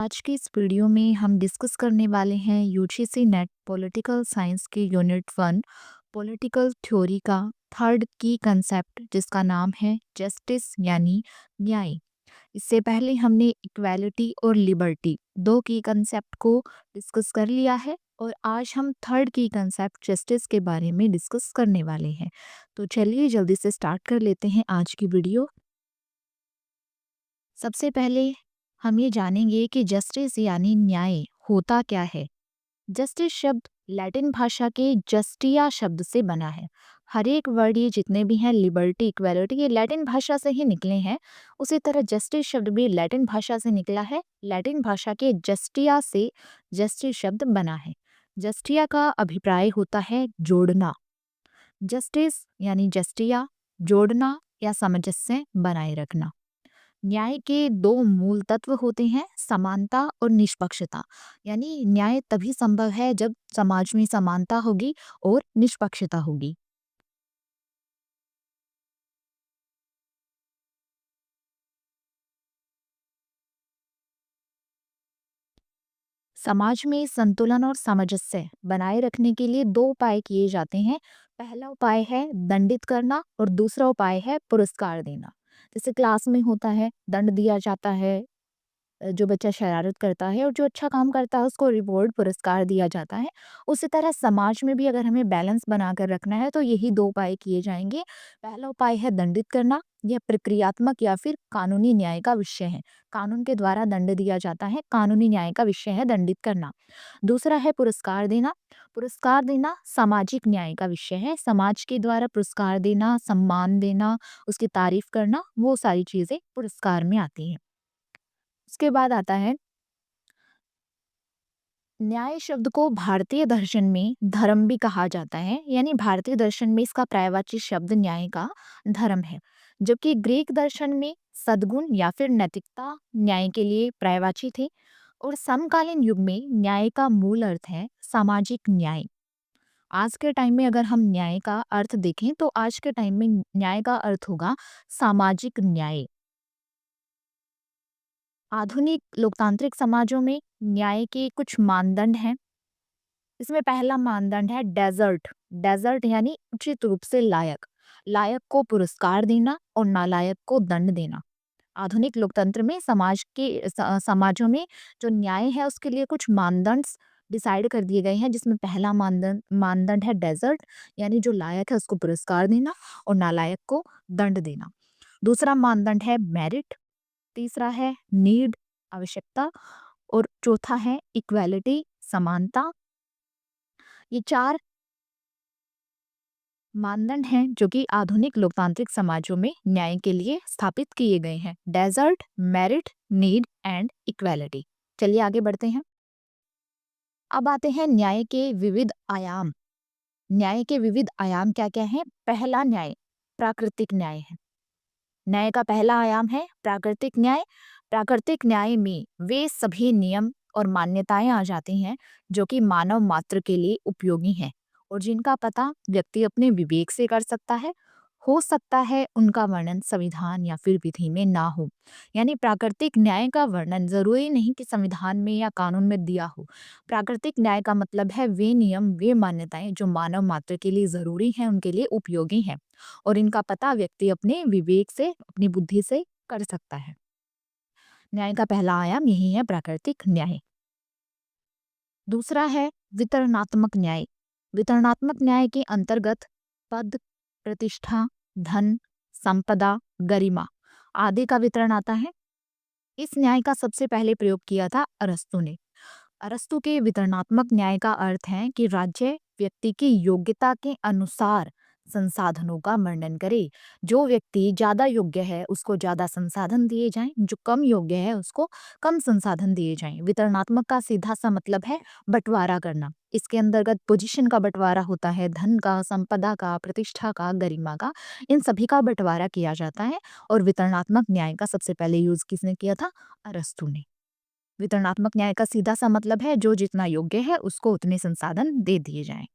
आज की इस वीडियो में हम डिस्कस करने वाले हैं यूजीसी नेट पॉलिटिकल साइंस के यूनिट 1 पॉलिटिकल थ्योरी का थर्ड की कंसेप्ट जिसका नाम है जस्टिस यानी न्याय। इससे पहले हमने इक्वालिटी और लिबर्टी दो की कंसेप्ट को डिस्कस कर लिया है और आज हम थर्ड की कंसेप्ट जस्टिस के बारे में डिस्कस करने वाले हैं। तो चलिए जल्दी से स्टार्ट कर लेते हैं आज की वीडियो। सबसे पहले हम ये जानेंगे कि जस्टिस यानी न्याय होता क्या है। जस्टिस शब्द लैटिन भाषा के जस्टिया शब्द से बना है। हर एक वर्ड ये जितने भी हैं लिबर्टी इक्वालिटी ये लैटिन भाषा से ही निकले हैं। उसी तरह जस्टिस शब्द भी लैटिन भाषा से निकला है। लैटिन भाषा के जस्टिया से जस्टिस शब्द बना है। जस्टिया का अभिप्राय होता है जोड़ना। जस्टिस यानी जस्टिया जोड़ना या सामंजस्य बनाए रखना। न्याय के दो मूल तत्व होते हैं समानता और निष्पक्षता। यानी न्याय तभी संभव है जब समाज में समानता होगी और निष्पक्षता होगी। समाज में संतुलन और सामंजस्य बनाए रखने के लिए दो उपाय किए जाते हैं। पहला उपाय है दंडित करना और दूसरा उपाय है पुरस्कार देना। जैसे क्लास में होता है दंड दिया जाता है, जो बच्चा शरारत करता है और जो अच्छा काम करता है उसको रिवॉर्ड पुरस्कार दिया जाता है। उसी तरह समाज में भी अगर हमें बैलेंस बनाकर रखना है तो यही दो उपाय किए जाएंगे। पहला उपाय है दंडित करना। यह प्रक्रियात्मक या फिर कानूनी न्याय का विषय है। कानून के द्वारा दंड दिया जाता है, कानूनी न्याय का विषय है दंडित करना। दूसरा है पुरस्कार देना। पुरस्कार देना सामाजिक न्याय का विषय है। समाज के द्वारा पुरस्कार देना, सम्मान देना, उसकी तारीफ करना, वो सारी चीजें पुरस्कार में आती हैं। उसके बाद आता है न्याय शब्द को भारतीय दर्शन में धर्म भी कहा जाता है। यानी भारतीय दर्शन में इसका पर्यायवाची शब्द न्याय का धर्म है। जबकि ग्रीक दर्शन में सद्गुण या फिर नैतिकता न्याय के लिए पर्यायवाची थे। और समकालीन युग में न्याय का मूल अर्थ है सामाजिक न्याय। आज के टाइम में अगर हम न्याय का अर्थ देखें तो आज के टाइम में न्याय का अर्थ होगा सामाजिक न्याय। आधुनिक लोकतांत्रिक समाजों में न्याय के कुछ मानदंड हैं। इसमें पहला मानदंड है डेजर्ट। डेजर्ट यानी उचित रूप से लायक। लायक को पुरस्कार देना और नालायक को दंड देना। आधुनिक लोकतंत्र में समाजों में जो न्याय है उसके लिए कुछ मानदंड डिसाइड कर दिए गए हैं, जिसमें पहला मानदंड है डेजर्ट। यानी जो लायक है उसको पुरस्कार देना और नालायक को दंड देना। दूसरा मानदंड है मेरिट। तीसरा है नीड आवश्यकता। और चौथा है इक्वालिटी समानता। ये चार मानदंड हैं जो कि आधुनिक लोकतांत्रिक समाजों में न्याय के लिए स्थापित किए गए हैं। Desert, merit, need and equality. चलिए आगे बढ़ते हैं। अब आते हैं न्याय के विविध आयाम। न्याय के विविध आयाम क्या क्या हैं? पहला न्याय प्राकृतिक न्याय है। न्याय का पहला आयाम है प्राकृतिक न्याय। प्राकृतिक न्याय में वे सभी नियम और मान्यताएं आ जाती हैं जो कि मानव मात्र के लिए उपयोगी हैं और जिनका पता व्यक्ति अपने विवेक से कर सकता है। हो सकता है उनका वर्णन संविधान या फिर विधि में ना हो। यानी प्राकृतिक न्याय का वर्णन जरूरी नहीं कि संविधान में या कानून में दिया हो। प्राकृतिक न्याय का मतलब है वे नियम, वे मान्यताएं जो मानव मात्र के लिए जरूरी हैं, उनके लिए उपयोगी हैं और इनका पता व्यक्ति अपने विवेक से, अपनी बुद्धि से कर सकता है। न्याय का पहला आयाम यही है प्राकृतिक न्याय। दूसरा है वितरणात्मक न्याय। वितरणात्मक न्याय के अंतर्गत पद, प्रतिष्ठा, धन, संपदा, गरिमा आदि का वितरण आता है। इस न्याय का सबसे पहले प्रयोग किया था अरस्तु ने। अरस्तु के वितरणात्मक न्याय का अर्थ है कि राज्य व्यक्ति की योग्यता के अनुसार संसाधनों का वर्णन करे। जो व्यक्ति ज्यादा योग्य है उसको ज्यादा संसाधन दिए जाएं, जो कम योग्य है उसको कम संसाधन दिए जाएं। वितरणात्मक का सीधा सा मतलब है बंटवारा करना। इसके अंतर्गत पोजीशन का बंटवारा होता है, धन का, संपदा का, प्रतिष्ठा का, गरिमा का, इन सभी का बंटवारा किया जाता है। और वितरणात्मक न्याय का सबसे पहले यूज किसने किया था? अरस्तु ने। वितरणात्मक न्याय का सीधा सा मतलब है जो जितना योग्य है उसको उतने संसाधन दे दिए जाएं।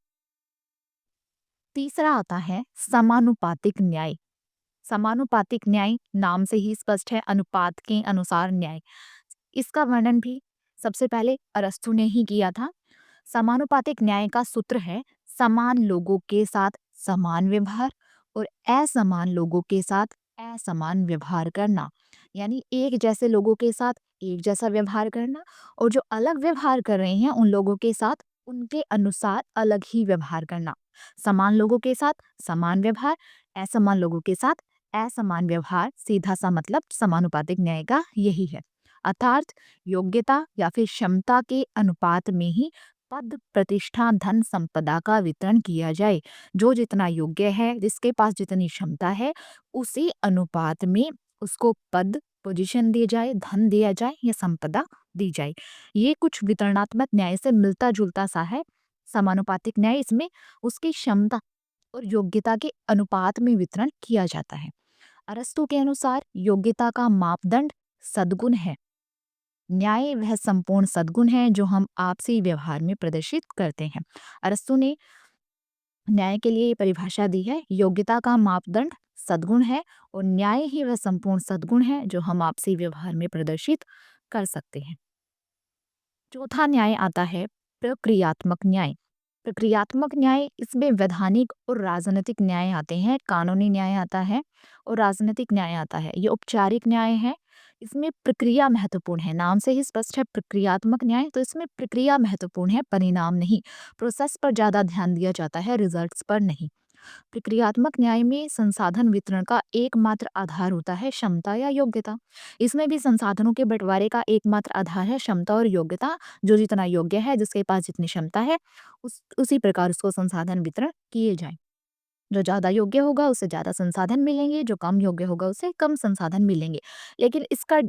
तीसरा आता है समानुपातिक न्याय। समानुपातिक न्याय नाम से ही स्पष्ट है, अनुपात के अनुसार न्याय। इसका वर्णन भी सबसे पहले अरस्तु ने ही किया था। समानुपातिक न्याय का सूत्र है समान लोगों के साथ समान व्यवहार और असमान लोगों के साथ असमान व्यवहार करना। यानी एक जैसे लोगों के साथ एक जैसा व्यवहार करना और जो अलग व्यवहार कर रहे हैं उन लोगों के साथ उनके अनुसार अलग ही व्यवहार करना। समान लोगों के साथ समान व्यवहार, असमान लोगों के साथ असमान व्यवहार, सीधा सा मतलब समानुपातिक न्याय का यही है। अर्थात योग्यता या फिर क्षमता के अनुपात में ही पद, प्रतिष्ठा, धन, संपदा का वितरण किया जाए। जो जितना योग्य है, जिसके पास जितनी क्षमता है, उसी अनुपात में उसको पद, पोजीशन दिया जाए, धन दिया जाए या संपदा दी जाए। ये कुछ वितरणात्मक न्याय से मिलता जुलता सा है। समानुपातिक न्याय इसमें उसकी क्षमता और योग्यता के अनुपात में वितरण किया जाता है। अरस्तु के अनुसार योग्यता का मापदंड सद्गुण है। न्याय वह संपूर्ण सद्गुण है जो हम आपसी व्यवहार में प्रदर्शित करते हैं। अरस्तु ने न्याय के लिए ये परिभाषा दी है, योग्यता का मापदंड सद्गुण है और न्याय ही वह संपूर्ण सद्गुण है जो हम आपसी व्यवहार में प्रदर्शित कर सकते हैं। चौथा न्याय आता है प्रक्रियात्मक न्याय। प्रक्रियात्मक न्याय इसमें वैधानिक और राजनीतिक न्याय आते हैं, कानूनी न्याय आता है और राजनीतिक न्याय आता है। ये औपचारिक न्याय है। इसमें प्रक्रिया महत्वपूर्ण है, नाम से ही स्पष्ट है प्रक्रियात्मक न्याय, तो इसमें प्रक्रिया महत्वपूर्ण है, परिणाम नहीं। प्रोसेस पर ज्यादा ध्यान दिया जाता है, रिजल्ट्स पर नहीं। प्रक्रियात्मक न्याय में संसाधन वितरण का एकमात्र आधार होता है क्षमता या योग्यता। इसमें भी संसाधनों के बंटवारे का एकमात्र आधार है क्षमता और योग्यता। जो जितना योग्य है, जिसके पास जितनी क्षमता है, उसी प्रकार उसको संसाधन वितरण किए जाए। जो ज़्यादा योग्य होगा उसे ज़्यादा संसाधन मिलेंगे, जो कम योग्य होगा उसे कम संसाधन मिलेंगे। लेकिन इसका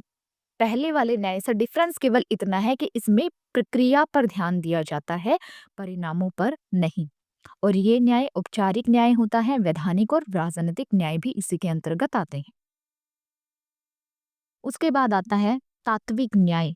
पहले वाले न्याय से डिफरेंस केवल इतना है कि इसमें प्रक्रिया पर ध्यान दिया जाता है, परिणामों पर नहीं। और ये न्याय औपचारिक न्याय होता है। वैधानिक और राजनीतिक न्याय भी इसी के अंतर्गत आते हैं। उसके बाद आता है तात्विक न्याय।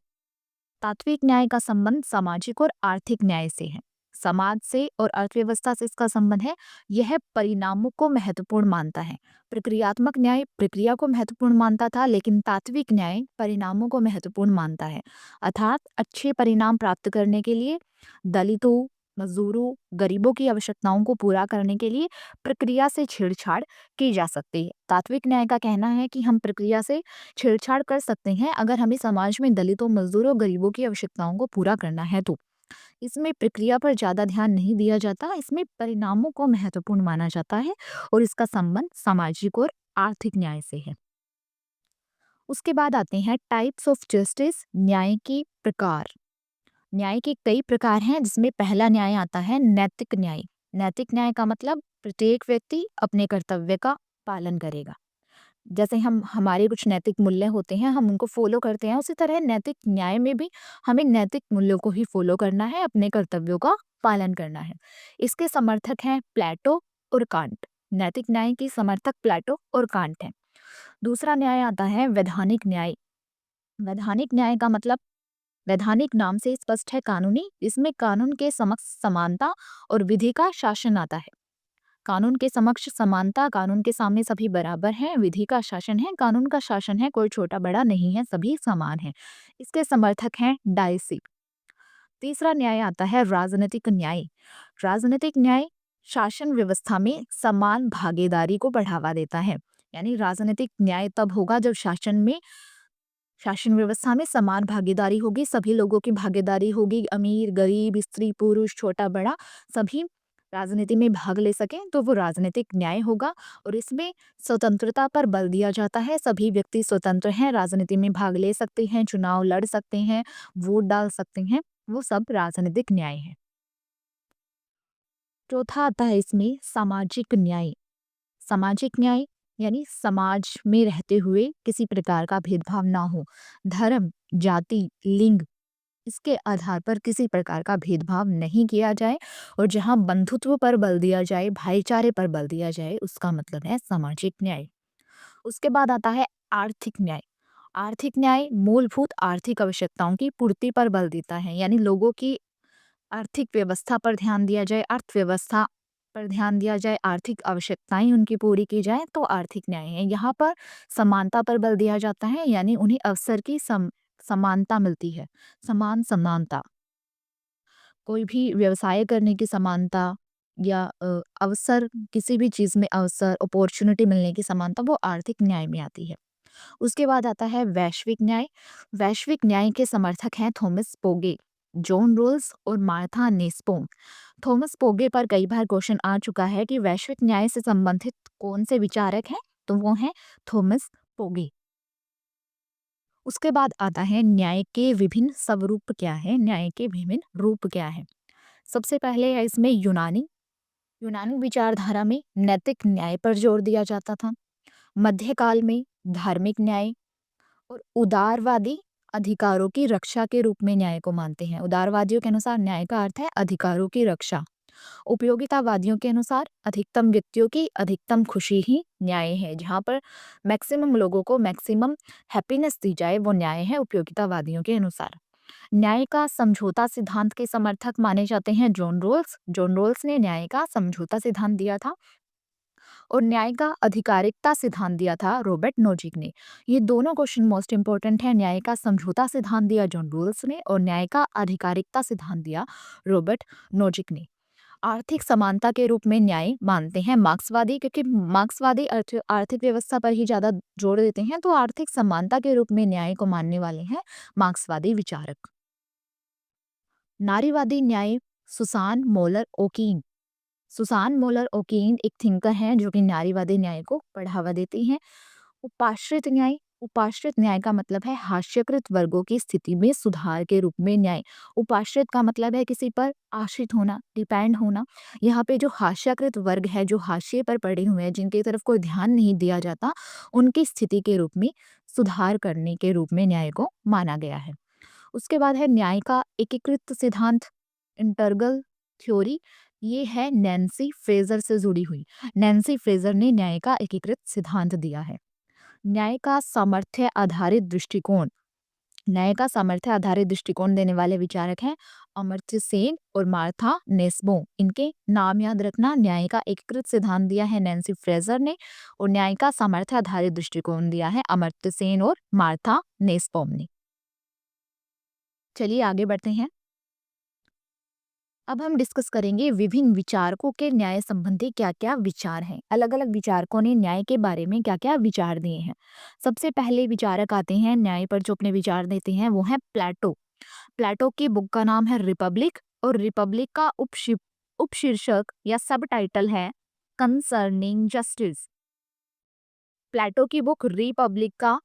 तात्विक न्याय का संबंध सामाजिक और आर्थिक न्याय से है। समाज से और अर्थव्यवस्था से इसका संबंध है। यह परिणामों को महत्वपूर्ण मानता है। प्रक्रियात्मक न्याय प्रक्रिया को महत्वपूर्ण मानता था, लेकिन तात्विक न्याय परिणामों को महत्वपूर्ण मानता है। अर्थात अच्छे परिणाम प्राप्त करने के लिए दलितों, मजदूरों, गरीबों की आवश्यकताओं को पूरा करने के लिए प्रक्रिया से छेड़छाड़ की जा सकती है। तात्विक न्याय का कहना है कि हम प्रक्रिया से छेड़छाड़ कर सकते हैं अगर हमें समाज में दलितों, मजदूरों, गरीबों की आवश्यकताओं को पूरा करना है तो। इसमें प्रक्रिया पर ज़्यादा ध्यान नहीं दिया जाता, इसमें परिणामों को महत्वपूर्ण माना जाता है और इसका संबंध सामाजिक और आर्थिक न्याय से है। उसके बाद आते हैं टाइप्स ऑफ जस्टिस, न्याय के प्रकार। न्याय के कई प्रकार हैं, जिसमें पहला न्याय आता है नैतिक न्याय। नैतिक न्याय का मतलब प्रत्येक व्यक्ति अपने कर्तव्य का पालन करेगा। जैसे हम हमारे कुछ नैतिक मूल्य होते हैं, हम उनको फॉलो करते हैं, उसी तरह नैतिक न्याय में भी हमें नैतिक मूल्यों को ही फॉलो करना है, अपने कर्तव्यों का पालन करना है। इसके समर्थक हैं प्लेटो और कांट। नैतिक न्याय की समर्थक प्लेटो और कांट हैं। दूसरा न्याय आता है वैधानिक न्याय। वैधानिक न्याय का मतलब वैधानिक नाम से स्पष्ट है कानूनी। इसमें कानून के समक्ष समानता और विधि का शासन आता है। कानून के समक्ष समानता, कानून के सामने सभी बराबर हैं। विधि का शासन है, कानून का शासन है, कोई छोटा बड़ा नहीं है, सभी समान हैं। इसके समर्थक हैं डायसी। तीसरा न्याय आता है राजनीतिक न्याय। राजनीतिक न्याय शासन व्यवस्था में समान भागीदारी को बढ़ावा देता है। यानी राजनीतिक न्याय तब होगा जब शासन व्यवस्था में समान भागीदारी होगी, सभी लोगों की भागीदारी होगी, अमीर, गरीब, स्त्री, पुरुष, छोटा बड़ा सभी राजनीति में भाग ले सकें, तो वो राजनीतिक न्याय होगा। और इसमें स्वतंत्रता पर बल दिया जाता है। सभी व्यक्ति स्वतंत्र हैं, राजनीति में भाग ले सकते हैं, चुनाव लड़ सकते हैं, वोट डाल सकते हैं, वो सब राजनीतिक न्याय है। चौथा आता है इसमें सामाजिक न्याय। सामाजिक न्याय यानी समाज में रहते हुए किसी प्रकार का भेदभाव ना हो। धर्म, जाति, लिंग, इसके आधार पर किसी प्रकार का भेदभाव नहीं किया जाए और जहाँ बंधुत्व पर बल दिया जाए, भाईचारे पर बल दिया जाए, उसका मतलब है सामाजिक न्याय। उसके बाद आता है आर्थिक न्याय। आर्थिक न्याय मूलभूत आर्थिक आवश्यकताओं की पूर्ति पर बल देता है। यानी लोगों की आर्थिक व्यवस्था पर ध्यान दिया जाए, अर्थव्यवस्था पर ध्यान दिया जाए, आर्थिक आवश्यकताएं उनकी पूरी की जाए, तो आर्थिक न्याय है। यहाँ पर समानता पर बल दिया जाता है, यानी उन्हें अवसर की समानता मिलती है, समान समानता। कोई भी व्यवसाय करने की समानता या अवसर, किसी भी चीज़ में अवसर, अपॉर्च्युनिटी मिलने की समानता, वो आर्थिक न्याय में आती है। उसके बाद आता है वैश्विक न्याय। वैश्विक न्याय के समर्थक हैं थॉमस पोगे, जॉन रोल्स और मार्था नेस्पोन। थॉमस पोगे पर कई बार क्वेश्चन आ चुका है कि वैश्विक न्याय से संबंधित कौन से विचारक हैं, तो वो हैं थॉमस पोगे। उसके बाद आता है न्याय के विभिन्न स्वरूप क्या है, न्याय के विभिन्न रूप क्या है। सबसे पहले है इसमें यूनानी। यूनानी विचारधारा में नैतिक न्याय पर जोर दिया जाता था। मध्यकाल में धार्मिक न्याय और उदारवादी अधिकारों की रक्षा के रूप में न्याय को मानते हैं। उदारवादियों के अनुसार न्याय का अर्थ है अधिकारों की रक्षा। उपयोगितावादियों के अनुसार अधिकतम व्यक्तियों की अधिकतम खुशी ही न्याय है। जहाँ पर मैक्सिमम लोगों को मैक्सिमम हैप्पीनेस दी जाए, वो न्याय है उपयोगितावादियों के अनुसार। न्याय का समझौता सिद्धांत के समर्थक माने जाते हैं जॉन रोल्स। जॉन रोल्स ने न्याय का समझौता सिद्धांत दिया था। और न्याय का आधिकारिकता सिद्धांत दिया था रॉबर्ट नोजिक ने। ये दोनों क्वेश्चन मोस्ट इंपॉर्टेंट है। न्याय का समझौता सिद्धांत दिया जॉन रोल्स ने और न्याय का आधिकारिकता सिद्धांत दिया रॉबर्ट नोजिक ने। आर्थिक समानता के रूप में न्याय मानते हैं मार्क्सवादी, क्योंकि मार्क्सवादी आर्थिक व्यवस्था पर ही ज़्यादा जोर देते हैं, तो आर्थिक समानता के रूप में न्याय को मानने वाले हैं मार्क्सवादी विचारक। नारीवादी न्याय, सुसान मोलर ओकीन। सुसान मोलर ओकीन एक थिंकर हैं जो कि नारीवादी न्याय को बढ़ावा देती हैं। उपाश्रित न्याय। उपाश्रित न्याय का मतलब है हास्यकृत वर्गों की स्थिति में सुधार के रूप में न्याय। उपाश्रित का मतलब है किसी पर आश्रित होना, डिपेंड होना। यहाँ पे जो हास्यकृत वर्ग है, जो हाशिए पर पड़े हुए हैं, जिनकी तरफ कोई ध्यान नहीं दिया जाता, उनकी स्थिति के रूप में सुधार करने के रूप में न्याय को माना गया है। उसके बाद है न्याय का एकीकृत सिद्धांत, इंटरगल थ्योरी। ये है नैन्सी फ्रेजर से जुड़ी हुई। नैन्सी फ्रेजर ने न्याय का एकीकृत सिद्धांत दिया है। न्याय का सामर्थ्य आधारित दृष्टिकोण। न्याय का सामर्थ्य आधारित दृष्टिकोण देने वाले विचारक हैं अमर्त्य सेन और मार्था नेस्बो। इनके नाम याद रखना। न्याय का एकीकृत सिद्धांत दिया है नैन्सी फ्रेजर ने और न्याय का सामर्थ्य आधारित दृष्टिकोण दिया है अमर्त्य सेन और मार्था नेस्बोम ने। चलिए आगे बढ़ते हैं। अब हम डिस्कस करेंगे विभिन्न विचारकों के न्याय संबंधी क्या क्या विचार हैं। अलग अलग विचारकों ने न्याय के बारे में क्या क्या विचार दिए हैं। सबसे पहले विचारक आते हैं न्याय पर जो अपने विचार देते हैं, वो है प्लेटो। प्लेटो की बुक का नाम है रिपब्लिक और रिपब्लिक का उपशीर्षक या सब टाइटल है कंसर्निंग जस्टिस। प्लेटो की बुक रिपब्लिक का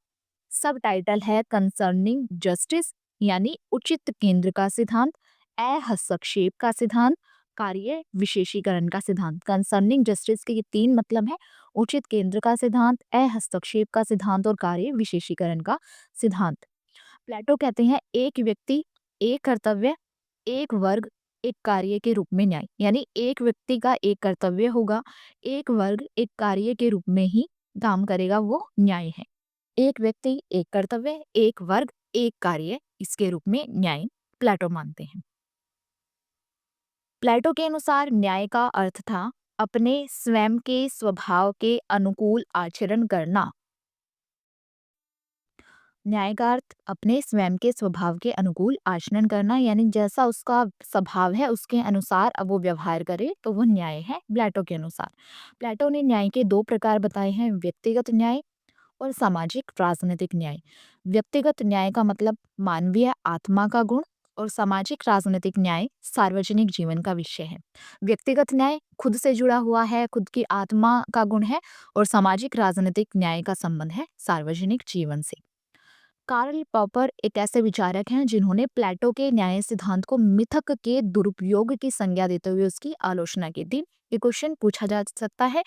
सब टाइटल है कंसर्निंग जस्टिस, यानी उचित केंद्र का सिद्धांत, हस्तक्षेप का सिद्धांत, कार्य विशेषीकरण का सिद्धांत। कंसर्निंग जस्टिस के ये तीन मतलब है, उचित केंद्र का सिद्धांत, हस्तक्षेप का सिद्धांत और कार्य विशेषीकरण का सिद्धांत। प्लेटो कहते हैं एक व्यक्ति, एक कर्तव्य, एक वर्ग, एक कार्य के रूप में न्याय। यानी एक व्यक्ति का एक कर्तव्य होगा, एक वर्ग एक कार्य के रूप में ही काम करेगा, वो न्याय है। एक व्यक्ति, एक कर्तव्य, एक वर्ग, एक कार्य, इसके रूप में न्याय प्लेटो मानते हैं। प्लेटो के अनुसार न्याय का अर्थ था अपने स्वयं के स्वभाव के अनुकूल आचरण करना। न्याय का अर्थ अपने स्वयं के स्वभाव के अनुकूल आचरण करना, यानी जैसा उसका स्वभाव है उसके अनुसार अब वो व्यवहार करे, तो वो न्याय है प्लेटो के अनुसार। प्लेटो ने न्याय के दो प्रकार बताए हैं, व्यक्तिगत न्याय और सामाजिक राजनीतिक न्याय। व्यक्तिगत न्याय का मतलब मानवीय आत्मा का गुण और सामाजिक राजनीतिक न्याय सार्वजनिक जीवन का विषय है। व्यक्तिगत न्याय खुद से जुड़ा हुआ है, खुद की आत्मा का गुण है, और सामाजिक राजनीतिक न्याय का संबंध है सार्वजनिक जीवन से। कार्ल पॉपर एक ऐसे विचारक हैं जिन्होंने प्लेटो के न्याय सिद्धांत को मिथक के दुरुपयोग की संज्ञा देते हुए उसकी आलोचना की थी। ये क्वेश्चन पूछा जा सकता है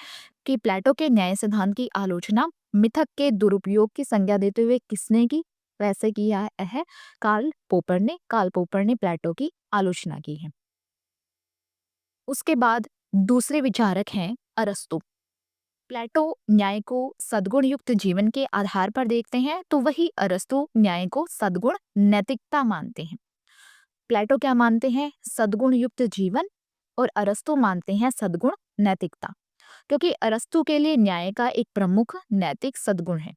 कि प्लेटो के न्याय सिद्धांत की आलोचना मिथक के दुरुपयोग की संज्ञा देते हुए किसने की? वैसे किया है कार्ल पोपर ने। कार्ल पोपर ने प्लेटो की आलोचना की है। उसके बाद दूसरे विचारक हैं अरस्तु। प्लेटो न्याय को सद्गुण युक्त जीवन के आधार पर देखते हैं, तो वही अरस्तु न्याय को सद्गुण नैतिकता मानते हैं। प्लेटो क्या मानते हैं? सद्गुण युक्त जीवन, और अरस्तु मानते हैं सद्गुण नैतिकता, क्योंकि अरस्तु के लिए न्याय का एक प्रमुख नैतिक सद्गुण है।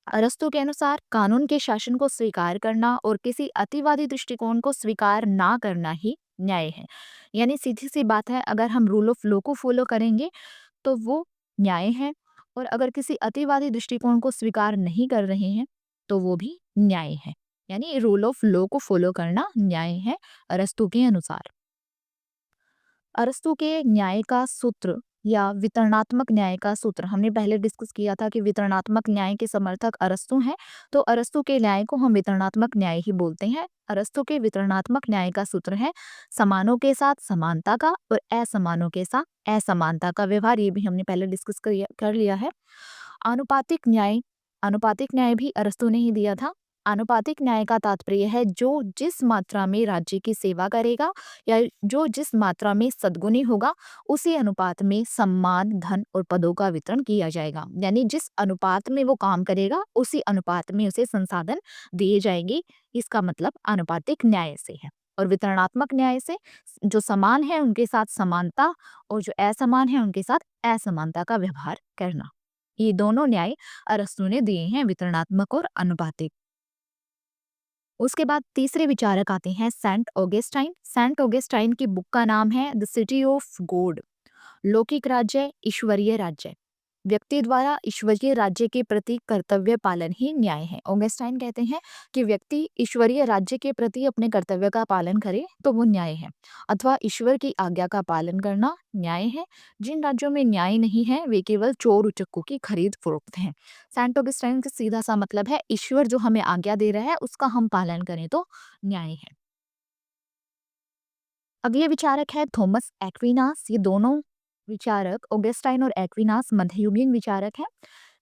अरस्तू के अनुसार कानून के शासन को स्वीकार करना और किसी अतिवादी दृष्टिकोण को स्वीकार ना करना ही न्याय है। यानी सीधी सी बात है, अगर हम रूल ऑफ लॉ को फॉलो करेंगे तो वो न्याय है, और अगर किसी अतिवादी दृष्टिकोण को स्वीकार नहीं कर रहे हैं तो वो भी न्याय है। यानी रूल ऑफ लॉ को फॉलो करना न्याय है अरस्तू के अनुसार। अरस्तू के न्याय का सूत्र या वितरणात्मक न्याय का सूत्र हमने पहले डिस्कस किया था कि वितरणात्मक न्याय के समर्थक अरस्तू हैं, तो अरस्तू के न्याय को हम वितरणात्मक न्याय ही बोलते हैं। अरस्तू के वितरणात्मक न्याय का सूत्र है समानों के साथ समानता का और असमानों के साथ असमानता का व्यवहार। ये भी हमने पहले डिस्कस कर लिया है। आनुपातिक न्याय भी अरस्तू ने ही दिया था। आनुपातिक न्याय का तात्पर्य है जो जिस मात्रा में राज्य की सेवा करेगा या जो जिस मात्रा में सद्गुणी होगा उसी अनुपात में सम्मान, धन और पदों का वितरण किया जाएगा। यानी जिस अनुपात में वो काम करेगा उसी अनुपात में उसे संसाधन दिए जाएंगे। इसका मतलब आनुपातिक न्याय से है। और वितरणात्मक न्याय से जो समान है उनके साथ समानता और जो असमान है उनके साथ असमानता का व्यवहार करना। ये दोनों न्याय अरस्तू ने दिए हैं, वितरणात्मक और अनुपातिक। उसके बाद तीसरे विचारक आते हैं सेंट ऑगस्टाइन। सेंट ऑगस्टाइन की बुक का नाम है द सिटी ऑफ गॉड, लौकिक राज्य, ईश्वरीय राज्य। व्यक्ति द्वारा ईश्वरीय राज्य के प्रति कर्तव्य पालन ही न्याय है। ऑगस्टाइन कहते हैं कि व्यक्ति ईश्वरीय राज्य के प्रति अपने कर्तव्य का पालन करे तो वो न्याय है, अथवा ईश्वर की आज्ञा का पालन करना न्याय है। जिन राज्यों में न्याय नहीं है वे केवल चोर उचक्कों की खरीद फरोख्त हैं। सेंट ऑगस्टाइन का सीधा सा मतलब है ईश्वर जो हमें आज्ञा दे रहा है उसका हम पालन करें तो न्याय है। अगले विचारक है थॉमस एक्विनास। ये दोनों विचारक ऑगस्टाइन और एक्विनास मध्ययुगीन विचारक हैं।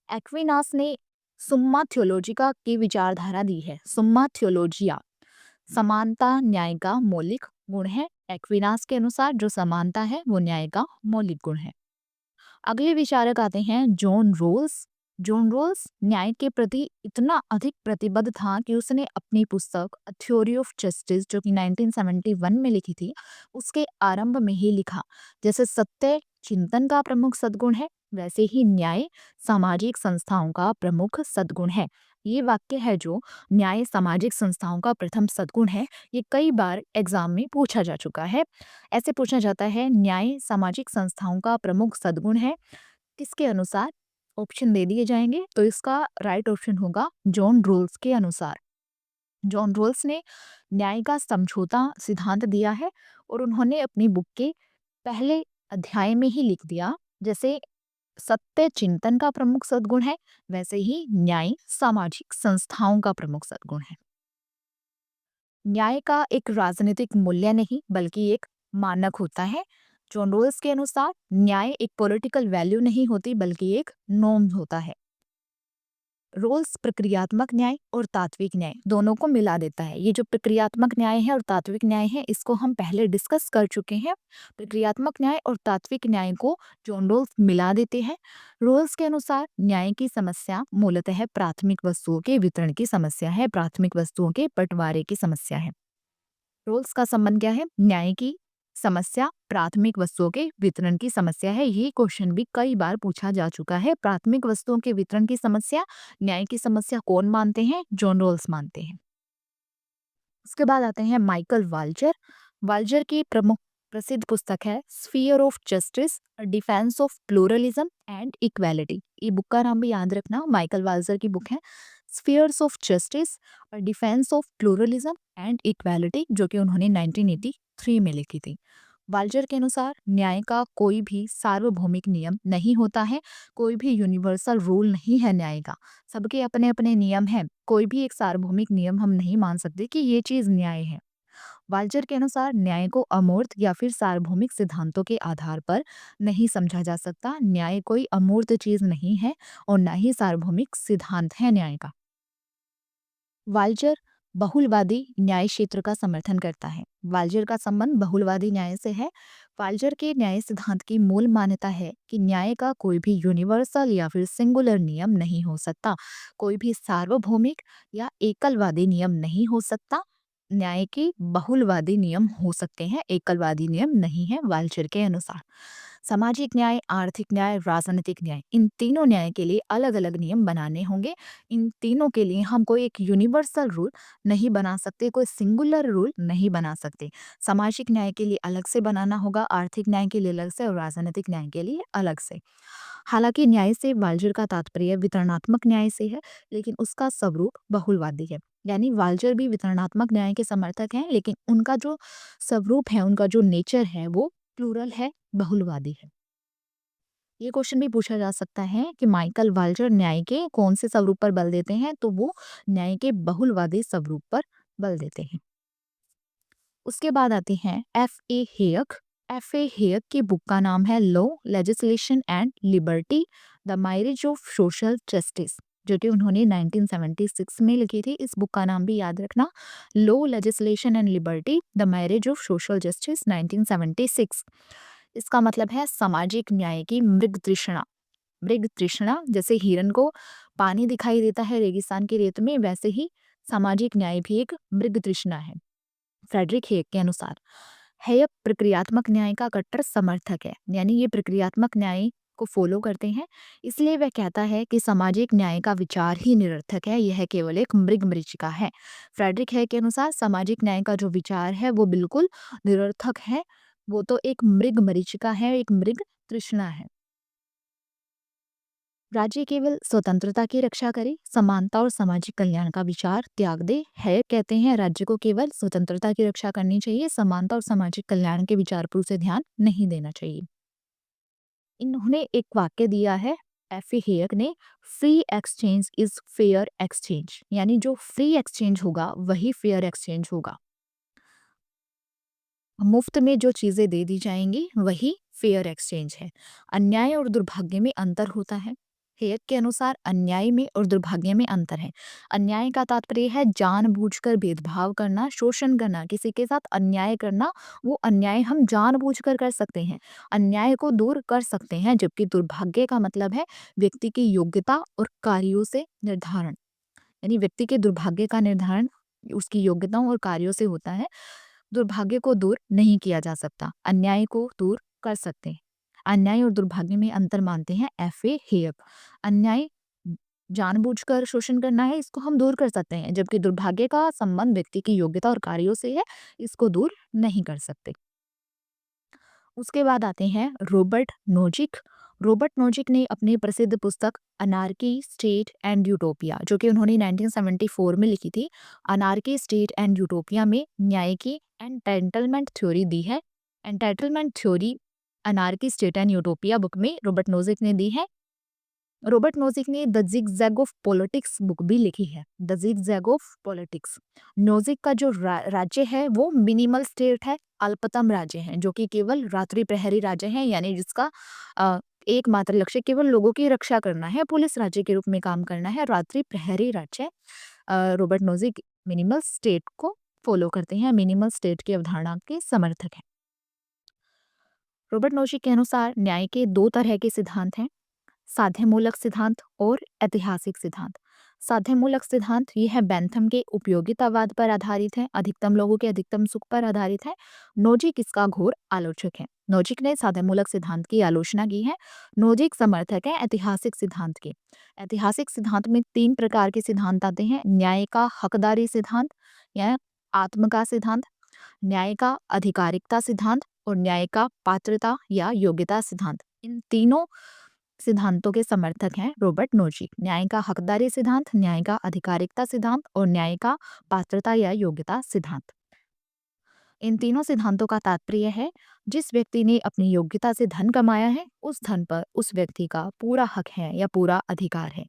एक्विनास ने सुम्मा थियोलॉजिका की विचारधारा दी है। सुम्मा थियोलॉजिया समानता न्याय का मौलिक गुण है। एक्विनास के अनुसार जो समानता है वो न्याय का मौलिक गुण है। अगले विचारक आते हैं जॉन रोल्स। जॉन रोल्स न्याय के प्रति इतना अधिक प्रतिबद्ध था कि उसने अपनी पुस्तक अ थ्योरी ऑफ जस्टिस जो कि 1971 में लिखी थी उसके आरंभ में ही लिखा, जैसे सत्य चिंतन का प्रमुख सद्गुण है वैसे ही न्याय सामाजिक संस्थाओं का प्रमुख सद्गुण है। ये वाक्य है जो न्याय सामाजिक संस्थाओं का प्रथम सद्गुण है, ये कई बार एग्जाम में पूछा जा चुका है। ऐसे पूछा जाता है न्याय सामाजिक संस्थाओं का प्रमुख सद्गुण है किसके अनुसार? ऑप्शन दे दिए जाएंगे तो इसका राइट ऑप्शन होगा जॉन रोल्स के अनुसार। जॉन रोल्स ने न्याय का समझौता सिद्धांत दिया है और उन्होंने अपनी बुक के पहले अध्याय में ही लिख दिया, जैसे सत्य चिंतन का प्रमुख सद्गुण है वैसे ही न्याय सामाजिक संस्थाओं का प्रमुख सद्गुण है। न्याय का एक राजनीतिक मूल्य नहीं बल्कि एक मानक होता है। जॉन रोल्स के अनुसार न्याय एक पॉलिटिकल वैल्यू नहीं होती बल्कि एक नॉर्म होता है। रोल्स प्रक्रियात्मक न्याय और तात्विक न्याय दोनों को मिला देता है। ये जो प्रक्रियात्मक न्याय है और तात्विक न्याय है इसको हम पहले डिस्कस कर चुके हैं। प्रक्रियात्मक न्याय और तात्विक न्याय को जॉन रोल्स मिला देते हैं। रोल्स के अनुसार न्याय की समस्या मूलतः प्राथमिक वस्तुओं के वितरण की समस्या है, प्राथमिक वस्तुओं के बंटवारे की समस्या है। रोल्स का संबंध क्या है? न्याय की समस्या प्राथमिक वस्तुओं के वितरण की समस्या है। ये क्वेश्चन भी कई बार पूछा जा चुका है। प्राथमिक वस्तुओं के वितरण की समस्या, न्याय की समस्या कौन मानते हैं? जॉन रोल्स मानते हैं। उसके बाद आते हैं माइकल वाल्जर। वाल्जर की प्रमुख प्रसिद्ध पुस्तक है sphere of justice, defence of pluralism and equality. ये बुक का नाम भी याद रखना, माइकल वाल्जर की बुक है स्फीयर्स ऑफ जस्टिस और defence of pluralism and equality, जो कि उन्होंने 1983 में लिखी थी। वाल्जर के अनुसार न्याय का कोई भी सार्वभौमिक नियम नहीं होता है, कोई भी यूनिवर्सल रूल नहीं है न्याय का। सबके अपने अपने नियम हैं, कोई भी एक सार्वभौमिक नियम हम नहीं मान सकते कि ये चीज न्याय है। वाल्जर के अनुसार न्याय को अमूर्त या फिर सार्वभौमिक सिद्धांतों के आधार पर नहीं समझा जा सकता। न्याय कोई अमूर्त चीज नहीं है और न ही सार्वभौमिक सिद्धांत है न्याय का। वाल्जर बहुलवादी न्याय क्षेत्र का समर्थन करता है। वाल्जर का संबंध बहुलवादी न्याय से है। वाल्जर के न्याय सिद्धांत की मूल मान्यता है कि न्याय का कोई भी यूनिवर्सल या फिर सिंगुलर नियम नहीं हो सकता, कोई भी सार्वभौमिक या एकलवादी नियम नहीं हो सकता। न्याय के बहुलवादी नियम हो सकते हैं, एकलवादी नियम नहीं है वाल्जर के अनुसार। सामाजिक न्याय, आर्थिक न्याय, राजनीतिक न्याय, इन तीनों न्याय के लिए अलग-अलग नियम बनाने होंगे। इन तीनों के लिए हम कोई एक यूनिवर्सल रूल नहीं बना सकते, कोई सिंगुलर रूल नहीं बना सकते। सामाजिक न्याय के लिए अलग से बनाना होगा, आर्थिक न्याय के लिए अलग से और राजनीतिक न्याय के लिए अलग से। हालांकि न्याय से वाल्जर का तात्पर्य वितरणात्मक न्याय से है, लेकिन उसका स्वरूप बहुलवादी है। यानी वाल्जर भी वितरणात्मक न्याय के समर्थक हैं, लेकिन उनका जो स्वरूप है, उनका जो नेचर है, वो प्लूरल है, बहुलवादी है। ये क्वेश्चन भी पूछा जा सकता है कि माइकल वाल्जर न्याय के कौन से स्वरूप पर बल देते हैं, तो वो न्याय के बहुलवादी स्वरूप पर बल देते हैं। उसके बाद आते हैं F.A. हेयक। F.A. हेयक की बुक का नाम है law, legislation and liberty, the marriage of social justice, जो कि उन्होंने 1976 में लिखी थी। इस बुक का नाम भी याद रखना, law, legislation and liberty, the marriage of social justice, 1976। इसका मतलब है सामाजिक न्याय की मृग तृष्णा। मृग तृष्णा, जैसे हिरन को पानी दिखाई देता है रेगिस्तान की रेत में, वैसे ही सामाजिक न्याय भी एक मृग तृष्णा है। फ्रेडरिक हेग के अनुसार हेयक प्रक्रियात्मक न्याय का कट्टर समर्थक है, यानी ये प्रक्रियात्मक न्याय को फॉलो करते हैं। इसलिए वह कहता है कि सामाजिक न्याय का विचार ही निरर्थक है, यह केवल एक मृग मरीचिका है। फ्रेडरिक हेग के अनुसार सामाजिक न्याय का जो विचार है वो बिल्कुल निरर्थक है, वो तो एक मृग मरीचिका है, एक मृग तृष्णा है। राज्य केवल स्वतंत्रता की रक्षा करे, समानता और सामाजिक कल्याण का विचार त्याग दे। है कहते हैं राज्य को केवल स्वतंत्रता की रक्षा करनी चाहिए, समानता और सामाजिक कल्याण के विचार पर उसे ध्यान नहीं देना चाहिए। इन्होंने एक वाक्य दिया है F.A. हेयक ने, free exchange is fair exchange, यानी जो फ्री एक्सचेंज होगा वही फेयर एक्सचेंज होगा। मुफ्त में जो चीजें दे दी जाएंगी वही फेयर एक्सचेंज है। अन्याय और दुर्भाग्य में अंतर होता है। हेयक के अनुसार अन्याय में और दुर्भाग्य में अंतर है। अन्याय का तात्पर्य है जानबूझकर भेदभाव करना, शोषण करना, किसी के साथ अन्याय करना। वो अन्याय हम जानबूझकर कर सकते हैं, अन्याय को दूर कर सकते हैं। जबकि दुर्भाग्य का मतलब है व्यक्ति की योग्यता और कार्यों से निर्धारण, यानी व्यक्ति के दुर्भाग्य का निर्धारण उसकी योग्यताओं और कार्यों से होता है। दुर्भाग्य को दूर नहीं किया जा सकता, अन्याय को दूर कर सकते हैं। अन्याय और दुर्भाग्य में अंतर मानते हैं F.A. हेयक। अन्याय जानबूझकर शोषण करना है, इसको हम दूर कर सकते हैं, जबकि दुर्भाग्य का संबंध व्यक्ति की योग्यता और कार्यों से है, इसको दूर नहीं कर सकते। उसके बाद आते हैं रॉबर्ट नोजिक। रॉबर्ट नोजिक ने अपनी प्रसिद्ध पुस्तक अनार्की, स्टेट एंड यूटोपिया, जो कि उन्होंने 1974 में लिखी थी, अनार्की, स्टेट एंड यूटोपिया में न्याय की एंटाइटलमेंट थ्योरी दी है। Entitlement theory anarchy, state and utopia book में रॉबर्ट नोजिक ने दी है। रॉबर्ट नोजिक ने the zigzag of politics book भी लिखी है, the zigzag of politics. Nozick का जो राज्य है वो मिनिमल स्टेट है, अल्पतम राज्य है, जो कि केवल रात्रि प्रहरी राज्य है, यानी जिसका एकमात्र लक्ष्य केवल लोगों की रक्षा करना है, पुलिस राज्य के रूप में काम करना है, रात्रि प्रहरी राज्य। रॉबर्ट नोजिक मिनिमल स्टेट को फॉलो करते हैं, मिनिमल स्टेट की अवधारणा के समर्थक हैं। रॉबर्ट नोजिक के अनुसार न्याय के दो तरह के सिद्धांत हैं, साध्यमूलक सिद्धांत और ऐतिहासिक सिद्धांत। साध्यमूलक सिद्धांत यह है बेंथम के उपयोगितावाद पर आधारित है, अधिकतम लोगों के अधिकतम सुख पर आधारित है। नोजिक इसका घोर आलोचक है। नोजिक ने साध्यमूलक सिद्धांत की आलोचना की है। नोजिक समर्थक है ऐतिहासिक सिद्धांत के। ऐतिहासिक सिद्धांत में तीन प्रकार के सिद्धांत आते हैं, न्याय का हकदारी सिद्धांत या आत्म का सिद्धांत, न्याय का अधिकारिकता सिद्धांत और न्याय का पात्रता या योग्यता सिद्धांत। इन तीनों सिद्धांतों के समर्थक हैं रॉबर्ट नोजिक। न्याय का हकदारी सिद्धांत, न्याय का अधिकारिकता सिद्धांत और न्याय का पात्रता या योग्यता सिद्धांत। इन तीनों सिद्धांतों का तात्पर्य है जिस व्यक्ति ने अपनी योग्यता से धन कमाया है उस धन पर उस व्यक्ति का पूरा हक है या पूरा अधिकार है।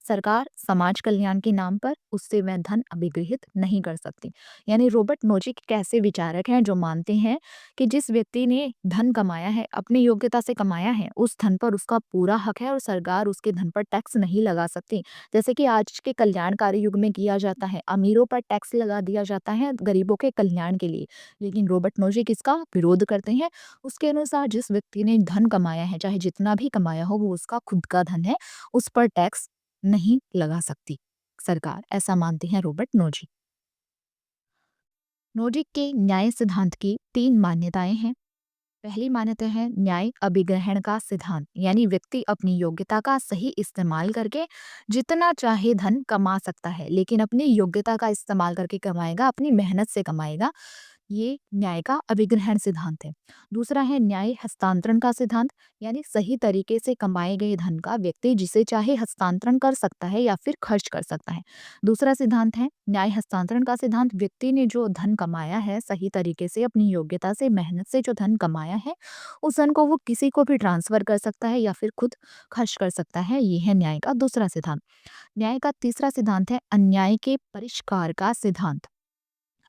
सरकार समाज कल्याण के नाम पर उससे वह धन अभिगृहित नहीं कर सकती। यानी रॉबर्ट नोजिक एक ऐसे विचारक हैं जो मानते हैं कि जिस व्यक्ति ने धन कमाया है, अपनी योग्यता से कमाया है, उस धन पर उसका पूरा हक है और सरकार उसके धन पर टैक्स नहीं लगा सकती। जैसे कि आज के कल्याणकारी युग में किया जाता है, अमीरों पर टैक्स लगा दिया जाता है गरीबों के कल्याण के लिए, लेकिन रॉबर्ट नोजिक इसका विरोध करते हैं। उसके अनुसार जिस व्यक्ति ने धन कमाया है, चाहे जितना भी कमाया हो, वो उसका खुद का धन है, उस पर टैक्स नहीं लगा सकती सरकार, ऐसा मानते हैं रॉबर्ट नोजिक। नोजिक के न्याय सिद्धांत की तीन मान्यताएं हैं। पहली मान्यता है न्याय अभिग्रहण का सिद्धांत, यानी व्यक्ति अपनी योग्यता का सही इस्तेमाल करके जितना चाहे धन कमा सकता है, लेकिन अपनी योग्यता का इस्तेमाल करके कमाएगा, अपनी मेहनत से कमाएगा। ये न्याय का अभिग्रहण सिद्धांत है। दूसरा है न्याय हस्तांतरण का सिद्धांत, यानी सही तरीके से कमाए गए धन का व्यक्ति जिसे चाहे हस्तांतरण कर सकता है या फिर खर्च कर सकता है। दूसरा सिद्धांत है न्याय हस्तांतरण का सिद्धांत, व्यक्ति ने जो धन कमाया है सही तरीके से अपनी योग्यता से मेहनत से जो धन कमाया है उस धन को वो किसी को भी ट्रांसफर कर सकता है या फिर खुद खर्च कर सकता है। ये है न्याय का दूसरा सिद्धांत। न्याय का तीसरा सिद्धांत है अन्याय के परिष्कार का सिद्धांत।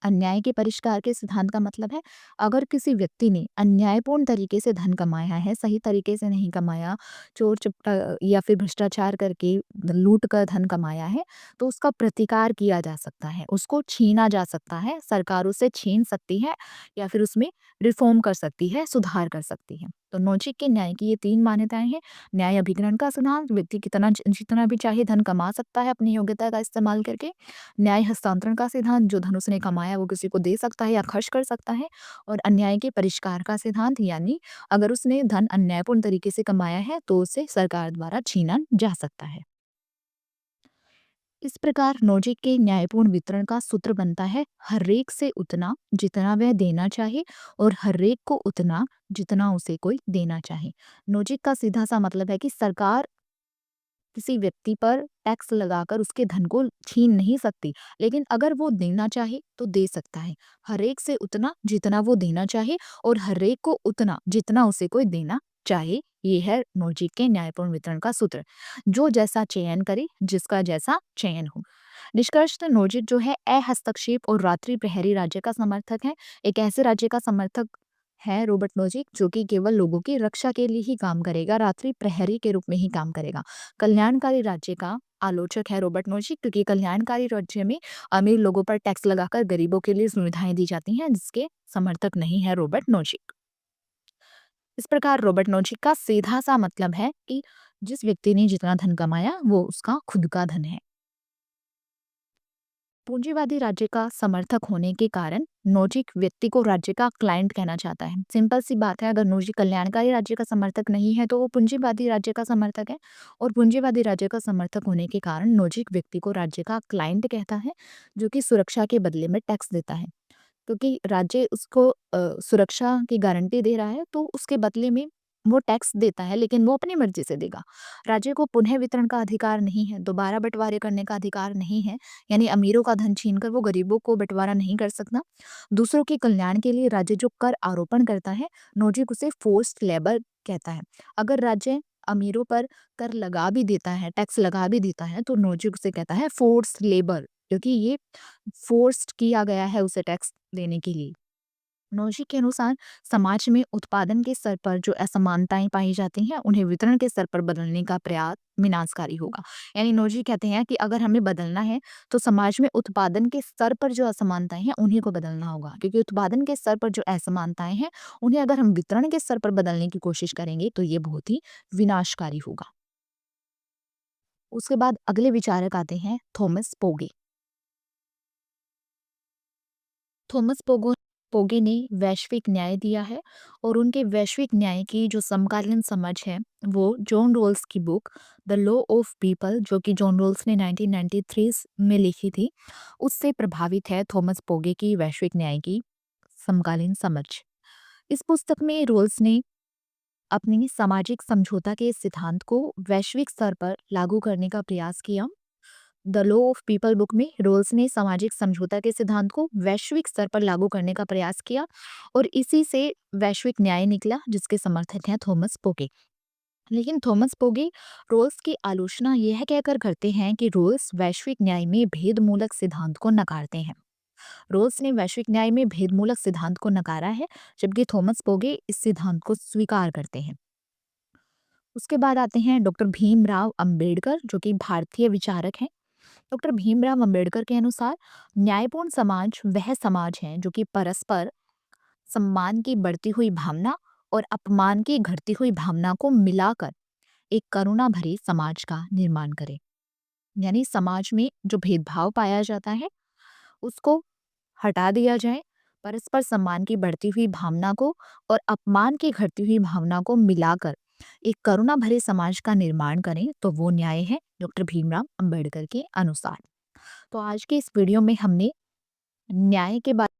अन्याय के परिष्कार के सिद्धांत का मतलब है अगर किसी व्यक्ति ने अन्यायपूर्ण तरीके से धन कमाया है, सही तरीके से नहीं कमाया, चोर चपटा या फिर भ्रष्टाचार करके लूट कर धन कमाया है, तो उसका प्रतिकार किया जा सकता है, उसको छीना जा सकता है, सरकार उसे छीन सकती है या फिर उसमें रिफॉर्म कर सकती है, सुधार कर सकती है। तो नोजिक के न्याय की ये तीन मान्यताएं हैं। न्याय अभिकरण का सिद्धांत, व्यक्ति कितना जितना भी चाहे धन कमा सकता है अपनी योग्यता का इस्तेमाल करके। न्याय हस्तांतरण का सिद्धांत, जो धन उसने कमाया वो किसी को दे सकता है या खर्च कर सकता है। और अन्याय के परिष्कार का सिद्धांत, यानी अगर उसने धन अन्यायपूर्ण तरीके से कमाया है तो उसे सरकार द्वारा छीना जा सकता है। इस प्रकार नोजिक के न्यायपूर्ण वितरण का सूत्र बनता है हरेक से उतना जितना वह देना चाहे और हरेक को उतना जितना उसे कोई देना चाहे। नोजिक का सीधा सा मतलब है कि सरकार किसी व्यक्ति पर टैक्स लगाकर उसके धन को छीन नहीं सकती, लेकिन अगर वो देना चाहे तो दे सकता है। हरेक से उतना जितना वो देना चाहे और हरेक को उतना जितना उसे कोई देना चाहे। ये है नोजिक के न्यायपूर्ण वितरण का सूत्र। जो जैसा चयन करे, जिसका जैसा चयन हो। निष्कर्षतः नोजिक जो है अहस्तक्षेप और रात्रि प्रहरी राज्य का समर्थक है। एक ऐसे राज्य का समर्थक है रॉबर्ट नोजिक जो कि केवल लोगों की रक्षा के लिए ही काम करेगा, रात्रि प्रहरी के रूप में ही काम करेगा। कल्याणकारी राज्य का आलोचक है रॉबर्ट नोजिक, क्योंकि कल्याणकारी राज्य में अमीर लोगों पर टैक्स लगाकर गरीबों के लिए सुविधाएं दी जाती हैं, जिसके समर्थक नहीं है रॉबर्ट नोजिक। इस प्रकार रॉबर्ट नोजिक का सीधा सा मतलब है कि जिस व्यक्ति ने जितना धन कमाया वो उसका खुद का धन है। पूंजीवादी राज्य का समर्थक होने के कारण नोजिक व्यक्ति को राज्य का क्लाइंट कहना चाहता है। सिंपल सी बात है, अगर नोजिक कल्याणकारी राज्य का समर्थक नहीं है तो वो पूंजीवादी राज्य का समर्थक है। और पूंजीवादी राज्य का समर्थक होने के कारण नोजिक व्यक्ति को राज्य का क्लाइंट कहता है, जो कि सुरक्षा के बदले में टैक्स देता है। क्योंकि राज्य उसको सुरक्षा की गारंटी दे रहा है तो उसके बदले में वो टैक्स देता है, लेकिन वो अपनी मर्जी से देगा। राज्य को पुनः वितरण का अधिकार नहीं है, दोबारा बंटवारे करने का अधिकार नहीं है, यानी अमीरों का धन छीनकर वो गरीबों को बंटवारा नहीं कर सकता। दूसरों के कल्याण के लिए राज्य जो कर आरोपण करता है, नोजिक उसे फोर्स्ड लेबर कहता है। अगर राज्य अमीरों पर कर लगा भी देता है, टैक्स लगा भी देता है, तो नोजिक उसे कहता है फोर्स्ड लेबर, क्योंकि ये फोर्स्ड किया गया है उसे टैक्स देने के लिए। नोजी के अनुसार समाज में उत्पादन के स्तर पर जो असमानताएं पाई जाती हैं उन्हें वितरण के स्तर पर बदलने का प्रयास विनाशकारी होगा। यानी नोजी कहते हैं कि अगर हमें बदलना है तो समाज में उत्पादन के स्तर पर जो असमानताएं हैं उन्हीं को बदलना होगा, क्योंकि उत्पादन के स्तर पर जो असमानताएं हैं उन्हें अगर हम वितरण के स्तर पर बदलने की कोशिश करेंगे तो ये बहुत ही विनाशकारी होगा। उसके बाद अगले विचारक आते हैं थॉमस पोगे। थॉमस पोगे ने वैश्विक न्याय दिया है और उनके वैश्विक न्याय की जो समकालीन समझ है वो जॉन रोल्स की book the law of people, जो कि जॉन रोल्स ने 1993 में लिखी थी, उससे प्रभावित है थॉमस पोगे की वैश्विक न्याय की समकालीन समझ। इस पुस्तक में रोल्स ने अपनी सामाजिक समझौता के सिद्धांत को वैश्विक स्तर पर लागू करने का प्रयास किया। The law of people book में रोल्स ने सामाजिक समझौता के सिद्धांत को वैश्विक स्तर पर लागू करने का प्रयास किया और इसी से वैश्विक न्याय निकला, जिसके समर्थक हैं थॉमस पोगे। लेकिन थॉमस पोगे रोल्स की आलोचना यह कहकर करते हैं कि रोल्स वैश्विक न्याय में भेदमूलक सिद्धांत को नकारते हैं। रोल्स ने वैश्विक न्याय में भेदमूलक सिद्धांत को नकारा है, जबकि थॉमस पोगे इस सिद्धांत को स्वीकार करते हैं। उसके बाद आते हैं डॉक्टर भीमराव अंबेडकर, जो कि भारतीय विचारक हैं। डॉक्टर भीमराव अंबेडकर के अनुसार न्यायपूर्ण समाज वह समाज है जो कि परस्पर सम्मान की बढ़ती हुई भावना और अपमान की घटती हुई भावना को मिलाकर एक करुणा भरी समाज का निर्माण करे। यानी समाज में जो भेदभाव पाया जाता है उसको हटा दिया जाए, परस्पर सम्मान की बढ़ती हुई भावना को और अपमान की घटती हुई भावना को मिलाकर एक करुणा भरे समाज का निर्माण करें तो वो न्याय है डॉक्टर भीमराव अंबेडकर के अनुसार। तो आज के इस वीडियो में हमने न्याय के बारे